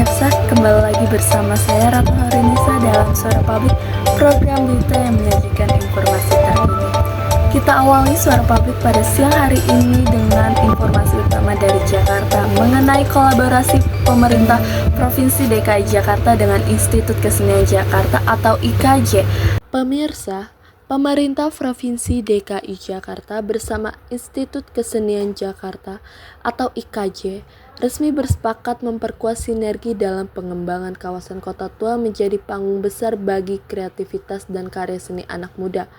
pemirsa, kembali lagi bersama saya Ratna Horinisa dalam Suara Publik, program berita yang menyajikan informasi terkini. Kita awali Suara Publik pada siang hari ini dengan informasi utama dari Jakarta mengenai kolaborasi pemerintah Provinsi DKI Jakarta dengan Institut Kesenian Jakarta atau IKJ. Pemirsa, pemerintah Provinsi DKI Jakarta bersama Institut Kesenian Jakarta atau IKJ resmi bersepakat memperkuat sinergi dalam pengembangan kawasan Kota Tua menjadi panggung besar bagi kreativitas dan karya seni anak muda.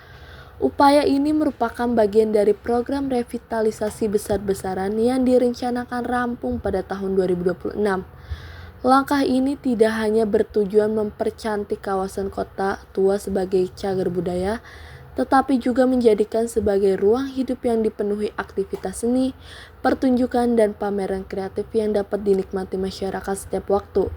Upaya ini merupakan bagian dari program revitalisasi besar-besaran yang direncanakan rampung pada tahun 2026. Langkah ini tidak hanya bertujuan mempercantik kawasan Kota Tua sebagai cagar budaya, tetapi juga menjadikan sebagai ruang hidup yang dipenuhi aktivitas seni, pertunjukan, dan pameran kreatif yang dapat dinikmati masyarakat setiap waktu.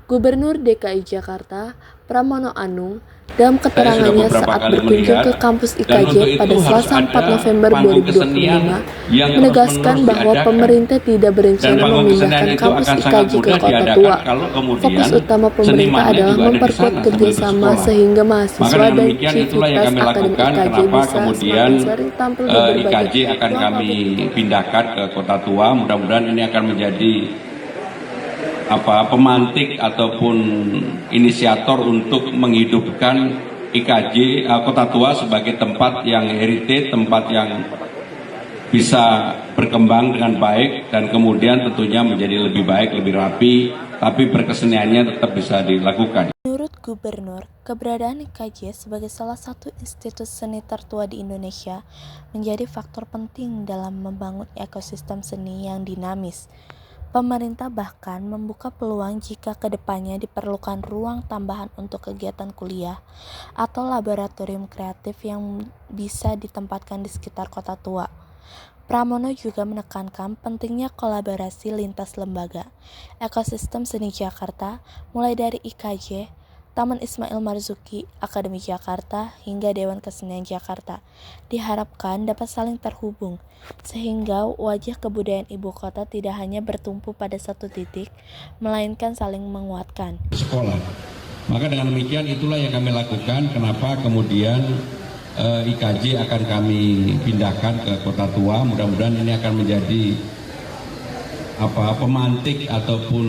Gubernur DKI Jakarta, Pramono Anung, dalam keterangannya saat berkunjung ke kampus IKJ pada Selasa 4 November 2025, menegaskan bahwa pemerintah tidak berencana memindahkan kampus IKJ ke Kota Tua. Fokus utama pemerintah adalah memperkuat kerjasama sehingga mahasiswa dan civitas akademik IKJ bisa semakin sering tampil di berbagai IKJ akan kami pindahkan ke Kota Tua. Mudah-mudahan ini akan menjadi pemantik ataupun inisiator untuk menghidupkan IKJ Kota Tua sebagai tempat yang heritage, tempat yang bisa berkembang dengan baik dan kemudian tentunya menjadi lebih baik, lebih rapi, tapi berkeseniannya tetap bisa dilakukan. Menurut Gubernur, keberadaan IKJ sebagai salah satu institut seni tertua di Indonesia menjadi faktor penting dalam membangun ekosistem seni yang dinamis. Pemerintah bahkan membuka peluang jika kedepannya diperlukan ruang tambahan untuk kegiatan kuliah atau laboratorium kreatif yang bisa ditempatkan di sekitar Kota Tua. Pramono juga menekankan pentingnya kolaborasi lintas lembaga, ekosistem seni Jakarta, mulai dari IKJ, Taman Ismail Marzuki, Akademi Jakarta, hingga Dewan Kesenian Jakarta, diharapkan dapat saling terhubung, sehingga wajah kebudayaan ibu kota tidak hanya bertumpu pada satu titik, melainkan saling menguatkan. Sekolah. Maka dengan demikian itulah yang kami lakukan, kenapa kemudian IKJ akan kami pindahkan ke Kota Tua. Mudah-mudahan ini akan menjadi pemantik ataupun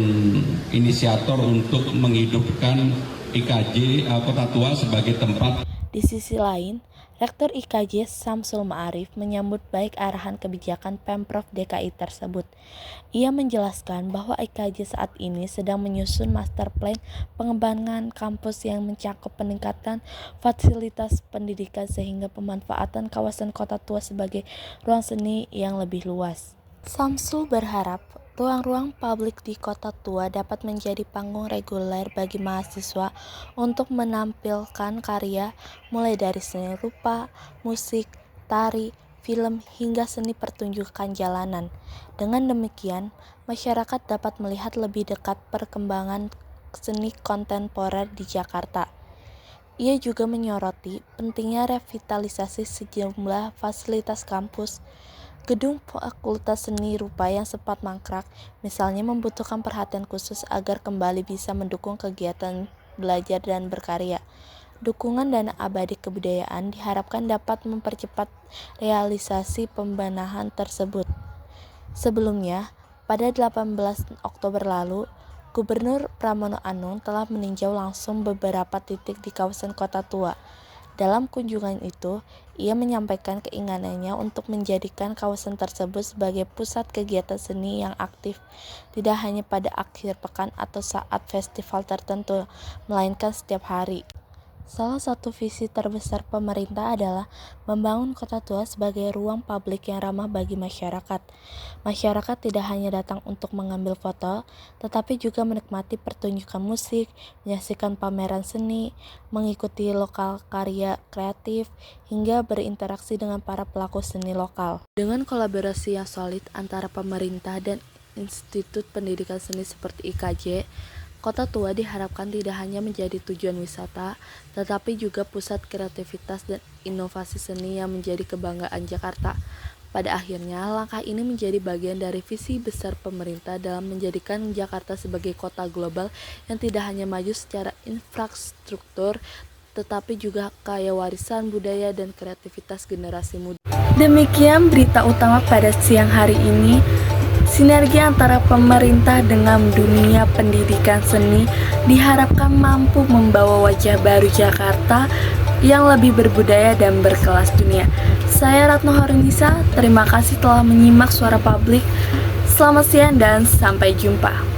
inisiator untuk menghidupkan IKJ Kota Tua sebagai tempat. Di sisi lain, Rektor IKJ Samsul Ma'arif menyambut baik arahan kebijakan Pemprov DKI tersebut. Ia menjelaskan bahwa IKJ saat ini sedang menyusun master plan pengembangan kampus yang mencakup peningkatan fasilitas pendidikan sehingga pemanfaatan kawasan Kota Tua sebagai ruang seni yang lebih luas. Samsul berharap ruang-ruang publik di Kota Tua dapat menjadi panggung reguler bagi mahasiswa untuk menampilkan karya mulai dari seni rupa, musik, tari, film, hingga seni pertunjukan jalanan. Dengan demikian, masyarakat dapat melihat lebih dekat perkembangan seni kontemporer di Jakarta. Ia juga menyoroti pentingnya revitalisasi sejumlah fasilitas kampus. Gedung Fakultas Seni Rupa yang sempat mangkrak, misalnya membutuhkan perhatian khusus agar kembali bisa mendukung kegiatan belajar dan berkarya. Dukungan dana abadi kebudayaan diharapkan dapat mempercepat realisasi pembenahan tersebut. Sebelumnya, pada 18 Oktober lalu, Gubernur Pramono Anung telah meninjau langsung beberapa titik di kawasan Kota Tua. Dalam kunjungan itu, ia menyampaikan keinginannya untuk menjadikan kawasan tersebut sebagai pusat kegiatan seni yang aktif, tidak hanya pada akhir pekan atau saat festival tertentu, melainkan setiap hari. Salah satu visi terbesar pemerintah adalah membangun Kota Tua sebagai ruang publik yang ramah bagi masyarakat. Masyarakat tidak hanya datang untuk mengambil foto, tetapi juga menikmati pertunjukan musik, menyaksikan pameran seni, mengikuti lokal karya kreatif, hingga berinteraksi dengan para pelaku seni lokal. Dengan kolaborasi yang solid antara pemerintah dan institut pendidikan seni seperti IKJ, Kota Tua diharapkan tidak hanya menjadi tujuan wisata, tetapi juga pusat kreativitas dan inovasi seni yang menjadi kebanggaan Jakarta. Pada akhirnya, langkah ini menjadi bagian dari visi besar pemerintah dalam menjadikan Jakarta sebagai kota global yang tidak hanya maju secara infrastruktur, tetapi juga kaya warisan budaya dan kreativitas generasi muda. Demikian berita utama pada siang hari ini. Sinergi antara pemerintah dengan dunia pendidikan seni diharapkan mampu membawa wajah baru Jakarta yang lebih berbudaya dan berkelas dunia. Saya Ratno Horunisa, terima kasih telah menyimak Suara Publik. Selamat siang dan sampai jumpa.